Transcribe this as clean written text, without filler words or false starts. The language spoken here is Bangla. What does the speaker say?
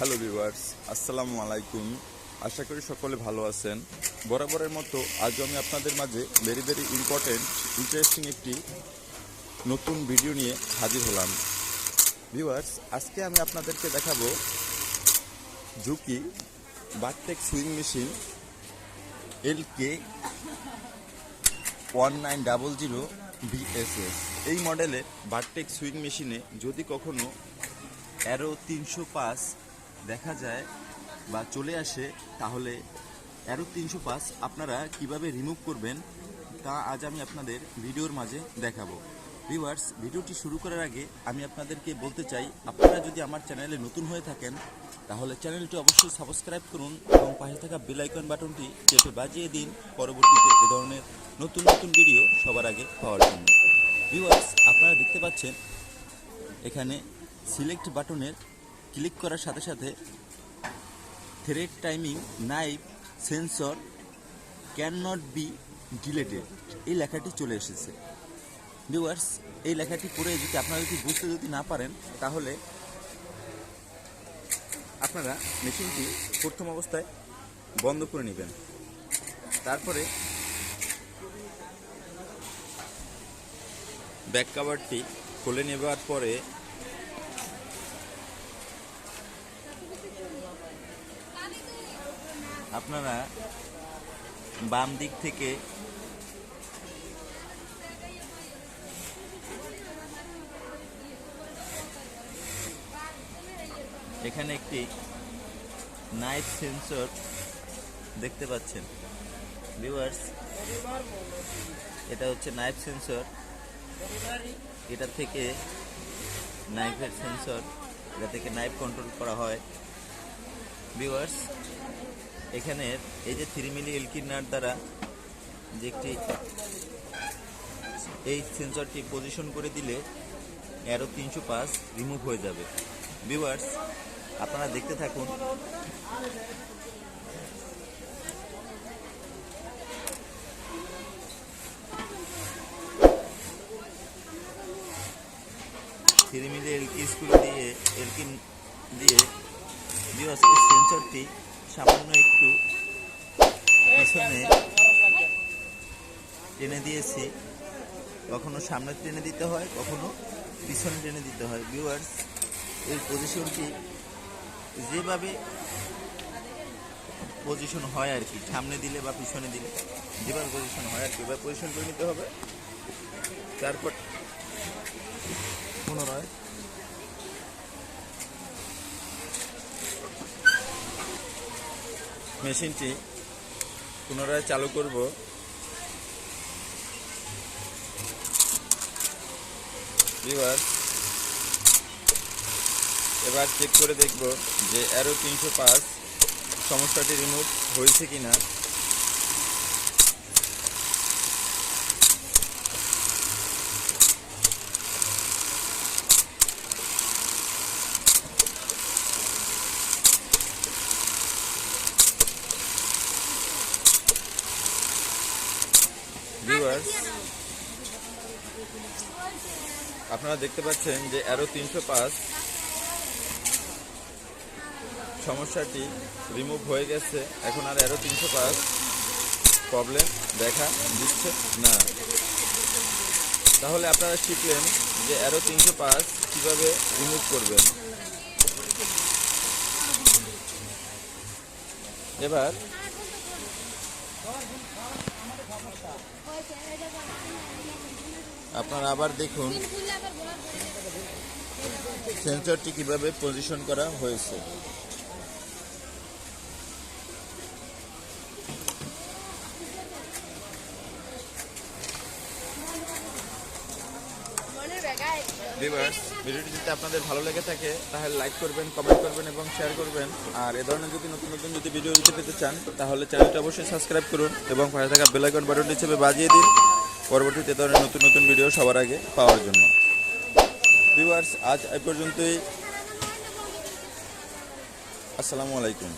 হ্যালো ভিউয়ার্স, আসসালামু আলাইকুম। আশা করি সকলে ভালো আছেন। বরাবরের মতো আজও আমি আপনাদের মাঝে ভেরি ইম্পর্টেন্ট ইন্টারেস্টিং একটি নতুন ভিডিও নিয়ে হাজির হলাম। ভিউয়ার্স, আজকে আমি আপনাদেরকে দেখাবো Juki বারটেক sewing machine LK1900 VSS। এই মডেলের বারটেক সুইং মেশিনে যদি কখনো অ্যারো 305 দেখা যায় বা চলে আসে, তাহলে অ্যারো 305 আপনারা কিভাবে রিমুভ করবেন তা আজ আমি আপনাদের ভিডিওর মাঝে দেখাবো। ভিউয়ার্স, ভিডিওটি শুরু করার আগে আমি আপনাদেরকে বলতে চাই, আপনারা যদি আমার চ্যানেলে নতুন হয়ে থাকেন তাহলে চ্যানেলটি অবশ্যই সাবস্ক্রাইব করুন এবং পাশে থাকা বেল আইকন বাটনটি চেপে বাজিয়ে দিন পরবর্তীতে এ ধরনের নতুন ভিডিও সবার আগে পাওয়ার জন্য। ভিউয়ার্স, আপনারা দেখতে পাচ্ছেন এখানে সিলেক্ট বাটনের ক্লিক করার সাথে সাথে thread timing knife sensor can not be deleted এই লেখাটি চলে এসেছে। ভিউয়ার্স, এই লেখাটি পড়ে যদি আপনারা বুঝতে না পারেন, তাহলে আপনারা মেশিনটি প্রথম অবস্থায় বন্ধ করে নেবেন। তারপরে ব্যাক কভারটি খুলে নেবার পরে আপনারা বাম দিক থেকে এখানে একটি নাইফ সেন্সর দেখতে পাচ্ছেন। ভিউয়ার্স, এটা হচ্ছে নাইফ সেন্সর। এটা থেকে নাইফের সেন্সর, এটা থেকে নাইফ কন্ট্রোল করা হয়। ভিউয়ার্স, এখানে এই যে 3 মিলি এলকি নাট দ্বারা যে একটি এই সেন্সরটি পজিশন করে দিলে অ্যারো 305 রিমুভ হয়ে যাবে। ভিউয়ার্স, আপনারা দেখতে থাকুন। থ্রি মিলি এলকি দিয়ে ভিউয়ার্স, এই সেন্সরটি সামান্য একটু পিছনে টেনে দিয়েছি। কখনো সামনে টেনে দিতে হয়, কখনো পিছনে টেনে দিতে হয়। ভিউয়ার্স, এই পজিশনটি যেভাবে পজিশন হয় আর কি, সামনে দিলে বা পিছনে দিলে যেভাবে পজিশন হয় আর কি, ওইভাবে পজিশন করে নিতে হবে। তারপর পুনরায় মেশিনটি পুনরায় চালু করব। ভিউয়ার্স, এবার চেক করে দেখব যে অ্যারো 305 সমস্যাটি রিমুভ হয়েছে কিনা। ভিউয়ার্স, আপনারা দেখতে পাচ্ছেন যে অ্যারো 305 সমস্যাটি রিমুভ হয়ে গেছে। এখন আর অ্যারো 305 প্রবলেম দেখা দিচ্ছে না। তাহলে আপনারা শিখলেন যে অ্যারো 305 কিভাবে রিমুভ করবেন। এবার আপনারা আবার দেখুন সেন্সরটি কিভাবে পজিশন করা হয়েছে। ভিউয়ার্স, ভিডিওটি যদি আপনাদের ভালো লেগে থাকে তাহলে লাইক করবেন, কমেন্ট করবেন এবং শেয়ার করবেন। আর এ ধরনের যদি নতুন ভিডিও দিতে পেতে চান তাহলে চ্যানেলটি অবশ্যই সাবস্ক্রাইব করুন এবং পাশে থাকা বেল আইকন বাটনটি চেপে বাজিয়ে দিন পরবর্তীতে এ ধরনের নতুন ভিডিও সবার আগে পাওয়ার জন্য। ভিউয়ার্স, আজ এই পর্যন্তই। আসসালামু আলাইকুম।